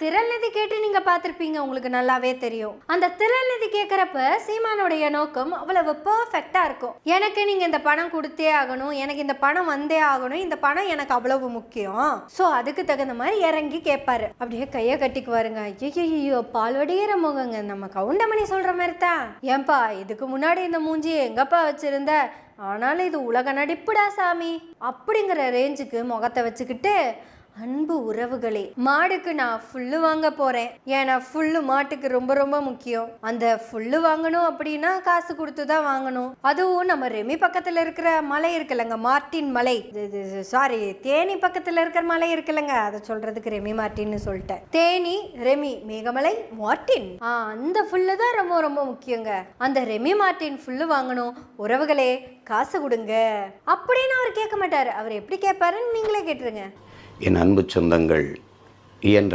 திரள் நிதி கேட்டு நீங்க பார்த்திருப்பீங்க, உங்களுக்கு நல்லாவே தெரியும். அந்த திரள் நிதி கேட்கறப்ப சீமானுடைய நோக்கம் அவ்வளவு பெர்ஃபெக்டா இருக்கும். எனக்கு நீங்க இந்த பணம் கொடுத்தே ஆகணும், எனக்கு இந்த பணம் வந்தே ஆகணும், இந்த பணம் எனக்கு அவ்வளவு முக்கியம். சோ அதுக்கு தகுந்த மாதிரி இறங்கி கேட்பாரு. அப்படியே கைய கட்டிக்குவாருங்க. ஐயோ பால்வடிகிற முகங்க, நம்ம கவுண்டமணி சொல்ற மாதிரி தான். ஏன்பா இதுக்கு முன்னாடி இந்த மூஞ்சி எங்கப்பா வச்சிருந்த, ஆனாலும் இது உலக நடிப்புடா சாமி அப்படிங்கிற ரேஞ்சுக்கு முகத்தை வச்சுக்கிட்டு, அன்பு உறவுகளே, மாடுக்கு நான் ஃபுல்லு வாங்க போறேன். ஏன்னா ஃபுல்லு மாட்டுக்கு ரொம்ப ரொம்ப முக்கியம். அந்த ஃபுல்லு வாங்கணும் அப்படின்னா காசு கொடுத்து தான் வாங்கணும். அதுவும் நம்ம ரெமி பக்கத்துல இருக்கிற மலை இருக்குல்லங்க, மார்டின் மலை, சாரி தேனி பக்கத்துல இருக்கிற மலை இருக்குல்லங்க, அதை சொல்றதுக்கு ரெமி மார்டின்னு சொல்லிட்டேன். தேனி ரெமி மேகமலை மார்டின், அந்த ஃபுல்லு தான் ரொம்ப ரொம்ப முக்கியங்க. அந்த ரெமி மார்டின் ஃபுல்லு வாங்கணும். உறவுகளே காசு கொடுங்க அப்படின்னு அவர் கேட்க மாட்டாரு. அவர் எப்படி கேட்பாருன்னு நீங்களே கேட்டுருங்க. என் அன்பு சொந்தங்கள், இயன்ற